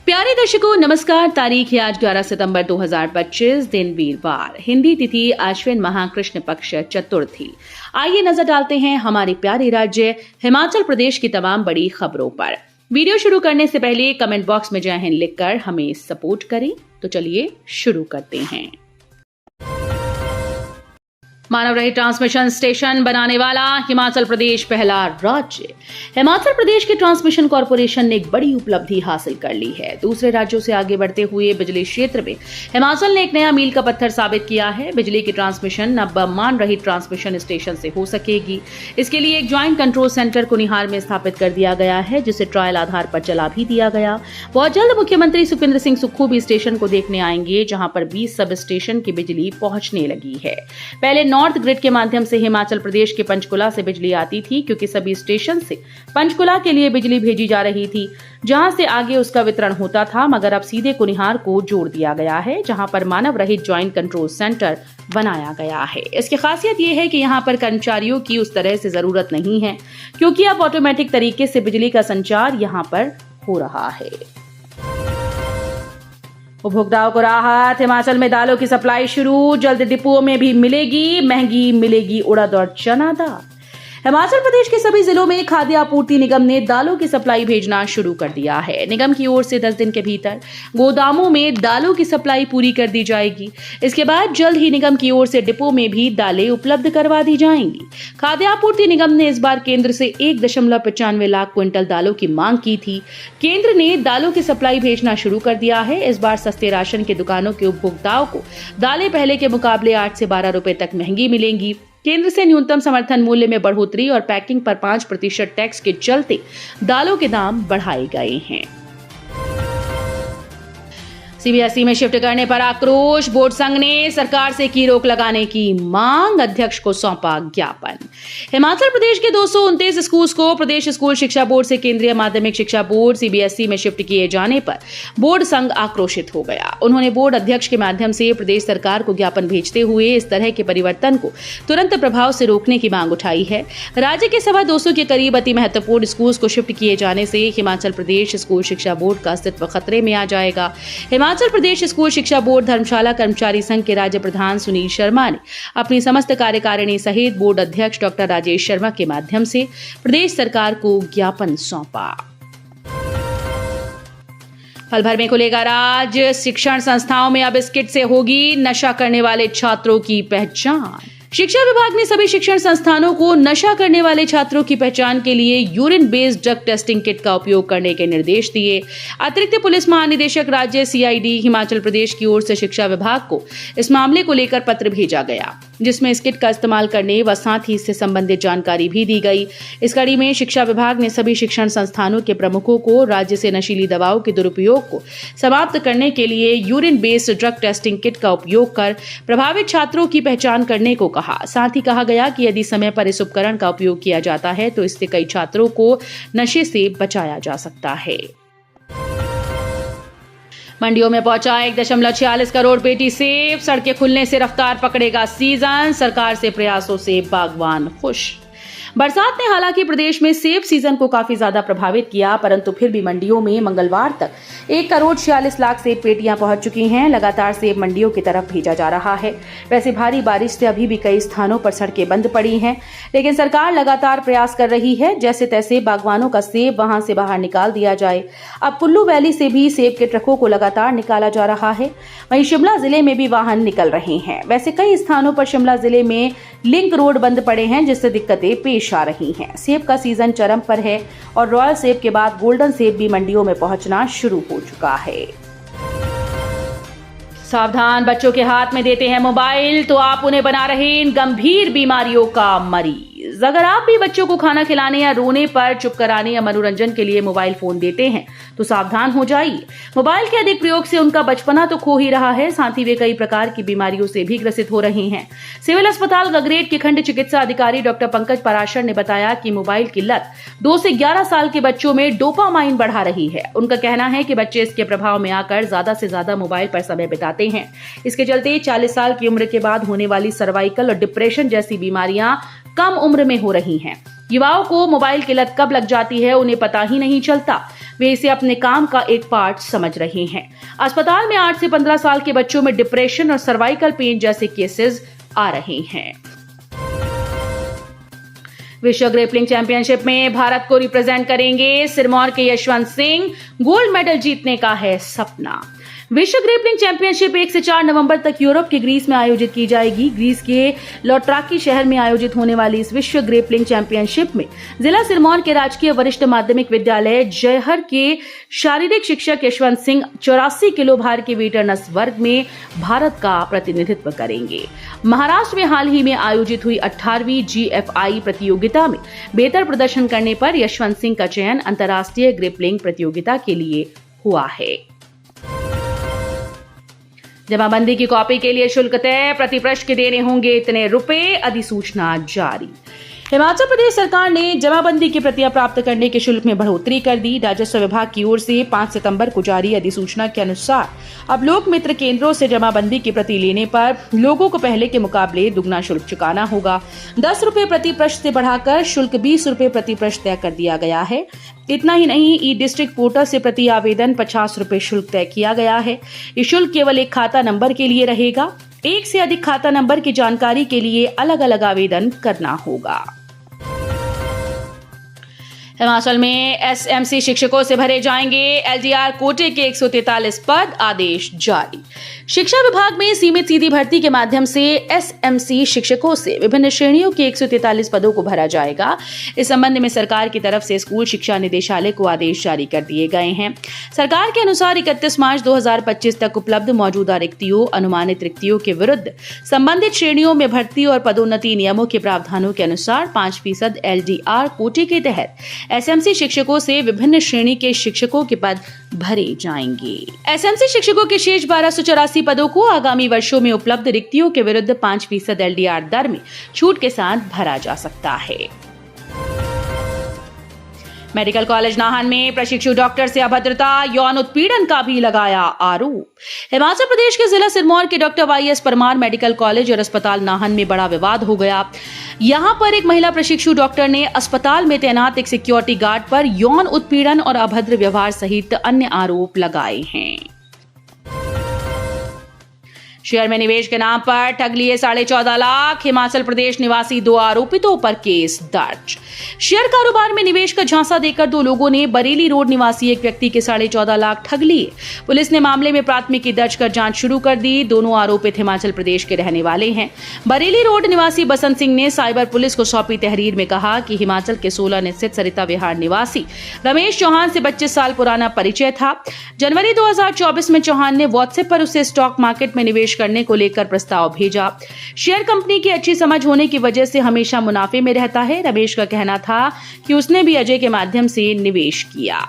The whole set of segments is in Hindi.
प्यारे दर्शकों नमस्कार। तारीख है आज 11 सितंबर 2025, दिन वीरवार, हिंदी तिथि आश्विन माह कृष्ण पक्ष चतुर्थी। आइए नजर डालते हैं हमारे प्यारे राज्य हिमाचल प्रदेश की तमाम बड़ी खबरों पर। वीडियो शुरू करने से पहले कमेंट बॉक्स में जय हिंद लिखकर हमें सपोर्ट करें। तो चलिए शुरू करते हैं। मानव रहित ट्रांसमिशन स्टेशन बनाने वाला हिमाचल प्रदेश पहला राज्य। हिमाचल प्रदेश के ट्रांसमिशन कॉर्पोरेशन ने एक बड़ी उपलब्धि हासिल कर ली है। दूसरे राज्यों से आगे बढ़ते हुए बिजली क्षेत्र में हिमाचल ने एक नया मील का पत्थर साबित किया है। बिजली की ट्रांसमिशन अब मान रहित ट्रांसमिशन स्टेशन से हो सकेगी। इसके लिए एक ज्वाइंट कंट्रोल सेंटर कुनिहार में स्थापित कर दिया गया है, जिसे ट्रायल आधार पर चला भी दिया गया। बहुत जल्द मुख्यमंत्री सुखविंदर सिंह सुक्खू भी स्टेशन को देखने आएंगे, जहां पर 20 सब स्टेशन की बिजली पहुंचने लगी है। पहले नॉर्थ ग्रिड के माध्यम से हिमाचल प्रदेश के पंचकुला से बिजली आती थी, क्योंकि सभी स्टेशन से पंचकुला के लिए बिजली भेजी जा रही थी, जहां से आगे उसका वितरण होता था। मगर अब सीधे कुनिहार को जोड़ दिया गया है, जहां पर मानव रहित ज्वाइंट कंट्रोल सेंटर बनाया गया है। इसकी खासियत यह है कि यहां पर कर्मचारियों की उस तरह से जरूरत नहीं है, क्योंकि अब ऑटोमेटिक तरीके से बिजली का संचार यहां पर हो रहा है। उपभोक्ताओं को राहत, हिमाचल में दालों की सप्लाई शुरू, जल्द डिपुओं में भी मिलेगी, महंगी मिलेगी उड़द और चना दाल। हिमाचल प्रदेश के सभी जिलों में खाद्य आपूर्ति निगम ने दालों की सप्लाई भेजना शुरू कर दिया है। निगम की ओर से 10 दिन के भीतर गोदामों में दालों की सप्लाई पूरी कर दी जाएगी। इसके बाद जल्द ही निगम की ओर से डिपो में भी दालें उपलब्ध करवा दी जाएंगी। खाद्य आपूर्ति निगम ने इस बार केंद्र से 1.95 लाख क्विंटल दालों की मांग की थी। केंद्र ने दालों की सप्लाई भेजना शुरू कर दिया है। इस बार सस्ते राशन की दुकानों के उपभोक्ताओं को दालें पहले के मुकाबले 8 से 12 रुपए तक महंगी मिलेंगी। केंद्र से न्यूनतम समर्थन मूल्य में बढ़ोतरी और पैकिंग पर 5% टैक्स के चलते दालों के दाम बढ़ाए गए हैं। सीबीएसई में शिफ्ट करने पर आक्रोश, बोर्ड संघ ने सरकार से की रोक लगाने की मांग, अध्यक्ष को सौंपा ज्ञापन। हिमाचल प्रदेश के 229 स्कूल्स को प्रदेश स्कूल शिक्षा बोर्ड से केंद्रीय माध्यमिक शिक्षा बोर्ड सीबीएसई में शिफ्ट किए जाने पर बोर्ड संघ आक्रोशित हो गया। उन्होंने बोर्ड अध्यक्ष के माध्यम से प्रदेश सरकार को ज्ञापन भेजते हुए इस तरह के परिवर्तन को तुरंत प्रभाव से रोकने की मांग उठाई है। राज्य के 225 के करीब अति महत्वपूर्ण स्कूल्स को शिफ्ट किए जाने से हिमाचल प्रदेश स्कूल शिक्षा बोर्ड का अस्तित्व खतरे में आ जाएगा। हिमाचल प्रदेश स्कूल शिक्षा बोर्ड धर्मशाला कर्मचारी संघ के राज्य प्रधान सुनील शर्मा ने अपनी समस्त कार्यकारिणी सहित बोर्ड अध्यक्ष डॉक्टर राजेश शर्मा के माध्यम से प्रदेश सरकार को ज्ञापन सौंपा। फल भरने को लेकर आज शिक्षण संस्थाओं में अब इस किट से होगी नशा करने वाले छात्रों की पहचान। शिक्षा विभाग ने सभी शिक्षण संस्थानों को नशा करने वाले छात्रों की पहचान के लिए urine based drug testing kit का उपयोग करने के निर्देश दिए। अतिरिक्त पुलिस महानिदेशक राज्य सीआईडी हिमाचल प्रदेश की ओर से शिक्षा विभाग को इस मामले को लेकर पत्र भेजा गया, जिसमें इस किट का इस्तेमाल करने व साथ ही इससे संबंधित जानकारी भी दी गई। इस कड़ी में शिक्षा विभाग ने सभी शिक्षण संस्थानों के प्रमुखों को राज्य से नशीली दवाओं के दुरुपयोग को समाप्त करने के लिए urine based drug testing kit का उपयोग कर प्रभावित छात्रों की पहचान करने को कहा। साथ ही कहा गया कि यदि समय पर इस उपकरण का उपयोग किया जाता है तो इससे कई छात्रों को नशे से बचाया जा सकता है। मंडियों में पहुंचा 1.46 करोड़ पेटी सेब, सड़कें खुलने से रफ्तार पकड़ेगा सीजन, सरकार से प्रयासों से बागवान खुश। बरसात ने हालांकि प्रदेश में सेब सीजन को काफी ज्यादा प्रभावित किया, परंतु फिर भी मंडियों में मंगलवार तक 1.46 करोड़ सेब पेटियां पहुंच चुकी हैं। लगातार सेब मंडियों की तरफ भेजा जा रहा है। वैसे भारी बारिश से अभी भी कई स्थानों पर सड़कें बंद पड़ी हैं, लेकिन सरकार लगातार प्रयास कर रही है जैसे तैसे बागवानों का सेब वहां से बाहर निकाल दिया जाए। अब कुल्लू वैली से भी सेब के ट्रकों को लगातार निकाला जा रहा है। वहीं शिमला जिले में भी वाहन निकल रहे हैं। वैसे कई स्थानों पर शिमला जिले में लिंक रोड बंद पड़े हैं, जिससे दिक्कतें पेश आ रही हैं। सेब का सीजन चरम पर है और रॉयल सेब के बाद गोल्डन सेब भी मंडियों में पहुंचना शुरू हो चुका है। सावधान, बच्चों के हाथ में देते हैं मोबाइल तो आप उन्हें बना रहे इन गंभीर बीमारियों का मरीज। अगर आप भी बच्चों को खाना खिलाने या रोने पर चुप कराने या मनोरंजन के लिए मोबाइल फोन देते हैं तो सावधान हो जाइए। मोबाइल के अधिक प्रयोग से उनका बचपना तो खो ही रहा है, साथ ही वे कई प्रकार की बीमारियों से भी ग्रसित हो रहे हैं। सिविल अस्पताल गगरेट के खंड चिकित्सा अधिकारी डॉक्टर पंकज पराशर ने बताया कि मोबाइल की लत 2 से 11 साल के बच्चों में डोपामाइन बढ़ा रही है। उनका कहना है कि बच्चे इसके प्रभाव में आकर ज्यादा से ज्यादा मोबाइल पर समय बिताते हैं। इसके चलते 40 साल की उम्र के बाद होने वाली सर्वाइकल और डिप्रेशन जैसी बीमारियां कम उम्र में हो रही हैं। युवाओं को मोबाइल की लत कब लग जाती है उन्हें पता ही नहीं चलता। वे इसे अपने काम का एक पार्ट समझ रहे हैं। अस्पताल में 8 से 15 साल के बच्चों में डिप्रेशन और सर्वाइकल पेन जैसे केसेस आ रहे हैं। विश्व ग्रेपलिंग चैंपियनशिप में भारत को रिप्रेजेंट करेंगे सिरमौर के यशवंत सिंह। गोल्ड मेडल जीतने का है सपना। विश्व ग्रेपलिंग चैंपियनशिप 1 से 4 नवंबर तक यूरोप के ग्रीस में आयोजित की जाएगी। ग्रीस के लोट्राकी शहर में आयोजित होने वाली इस विश्व ग्रेपलिंग चैंपियनशिप में जिला सिरमौर के राजकीय वरिष्ठ माध्यमिक विद्यालय जयहर के शारीरिक शिक्षक यशवंत सिंह 84 किलो भार के वेटरनस वर्ग में भारत का प्रतिनिधित्व करेंगे। महाराष्ट्र में हाल ही में आयोजित हुई 18वीं GFI प्रतियोगिता में बेहतर प्रदर्शन करने पर यशवंत सिंह का चयन अंतर्राष्ट्रीय ग्रेपलिंग प्रतियोगिता के लिए हुआ है। जमाबंदी की कॉपी के लिए शुल्क तय, प्रति पृष्ठ के देने होंगे इतने रुपए, अधिसूचना जारी। हिमाचल प्रदेश सरकार ने जमाबंदी की प्रतियां प्राप्त करने के शुल्क में बढ़ोतरी कर दी। राजस्व विभाग की ओर से 5 सितंबर को जारी अधिसूचना के अनुसार अब लोक मित्र केंद्रों से जमाबंदी की प्रति लेने पर लोगों को पहले के मुकाबले दुगना शुल्क चुकाना होगा। 10 रुपए प्रति पृष्ठ से बढ़ाकर शुल्क 20 रुपए प्रति पृष्ठ तय कर दिया गया है। इतना ही नहीं, ई डिस्ट्रिक्ट पोर्टल से प्रति आवेदन 50 रुपए शुल्क तय किया गया है। ये शुल्क केवल एक खाता नंबर के लिए रहेगा। एक से अधिक खाता नंबर की जानकारी के लिए अलग अलग आवेदन करना होगा। हिमाचल में SMC शिक्षकों से भरे जाएंगे LDR कोटे के 143 पद, आदेश जारी। शिक्षा विभाग में सीमित सीधी भर्ती के माध्यम से SMC शिक्षकों से विभिन्न श्रेणियों के 143 पदों को भरा जाएगा। इस संबंध में सरकार की तरफ से स्कूल शिक्षा निदेशालय को आदेश जारी कर दिए गए हैं। सरकार के अनुसार 31 मार्च 2025 तक उपलब्ध मौजूदा रिक्तियों, अनुमानित रिक्तियों के विरुद्ध संबंधित श्रेणियों में भर्ती और पदोन्नति नियमों के प्रावधानों के अनुसार 5% LDR कोटे के तहत SMC शिक्षकों से विभिन्न श्रेणी के शिक्षकों के पद भरे जाएंगे। SMC शिक्षकों के शेष 1284 पदों को आगामी वर्षों में उपलब्ध रिक्तियों के विरुद्ध 5% LDR दर में छूट के साथ भरा जा सकता है। मेडिकल कॉलेज नाहन में प्रशिक्षु डॉक्टर से अभद्रता, यौन उत्पीड़न का भी लगाया आरोप। हिमाचल प्रदेश के जिला सिरमौर के doctor YS Parmar medical college और अस्पताल नाहन में बड़ा विवाद हो गया। यहां पर एक महिला प्रशिक्षु डॉक्टर ने अस्पताल में तैनात एक सिक्योरिटी गार्ड पर यौन उत्पीड़न और अभद्र व्यवहार सहित अन्य आरोप लगाए हैं। शेयर में निवेश के नाम पर ठग लिए 14.5 लाख, हिमाचल प्रदेश निवासी 2 आरोपितों पर केस दर्ज। शेयर कारोबार में निवेश का झांसा देकर 2 लोगों ने बरेली रोड निवासी एक व्यक्ति के 14.5 लाख ठग लिए। पुलिस ने मामले में प्राथमिकी दर्ज कर जांच शुरू कर दी। दोनों आरोपित हिमाचल प्रदेश के रहने वाले हैं। बरेली रोड निवासी बसंत सिंह ने साइबर पुलिस को सौंपी तहरीर में कहा कि हिमाचल के 16 स्थित सरिता विहार निवासी रमेश चौहान से 25 साल पुराना परिचय था। जनवरी 2024 में चौहान ने व्हाट्सएप पर उसे स्टॉक मार्केट में निवेश करने को लेकर प्रस्ताव भेजा। शेयर कंपनी की अच्छी समझ होने की वजह से हमेशा मुनाफे में रहता है। रमेश का कहना था कि उसने भी अजय के माध्यम से निवेश किया।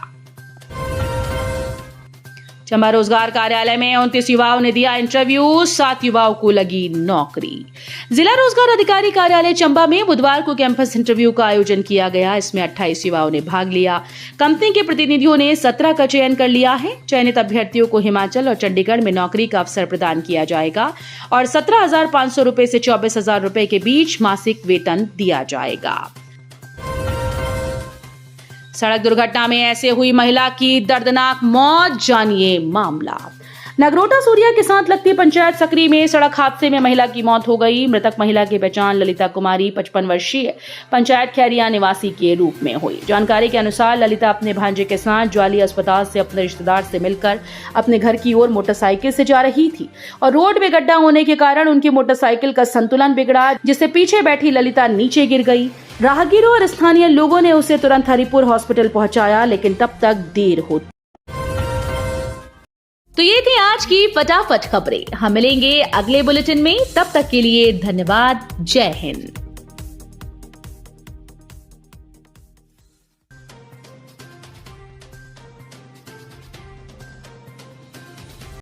चंबा रोजगार कार्यालय में 29 युवाओं ने दिया इंटरव्यू, 7 युवाओं को लगी नौकरी। जिला रोजगार अधिकारी कार्यालय चंबा में बुधवार को कैंपस इंटरव्यू का आयोजन किया गया। इसमें 28 युवाओं ने भाग लिया। कंपनी के प्रतिनिधियों ने 17 का चयन कर लिया है। चयनित अभ्यर्थियों को हिमाचल और चंडीगढ़ में नौकरी का अवसर प्रदान किया जाएगा और 17,500 रुपए से 24,000 रुपए के बीच मासिक वेतन दिया जाएगा। सड़क दुर्घटना में ऐसे हुई महिला की दर्दनाक मौत, जानिए मामला। नगरोटा सूर्या के साथ लगती पंचायत सकरी में सड़क हादसे में महिला की मौत हो गई। मृतक महिला की पहचान ललिता कुमारी 55 वर्षीय पंचायत खैरिया निवासी के रूप में हुई। जानकारी के अनुसार ललिता अपने भांजे के साथ ज्वाली अस्पताल से अपने रिश्तेदार से मिलकर अपने घर की ओर मोटरसाइकिल से जा रही थी और रोड में गड्ढा होने के कारण उनकी मोटरसाइकिल का संतुलन बिगड़ा, जिससे पीछे बैठी ललिता नीचे गिर गई। राहगीरों और स्थानीय लोगों ने उसे तुरंत हरिपुर हॉस्पिटल पहुंचाया, लेकिन तब तक देर हो। तो ये थी आज की फटाफट खबरें। हम मिलेंगे अगले बुलेटिन में, तब तक के लिए धन्यवाद। जय हिंद।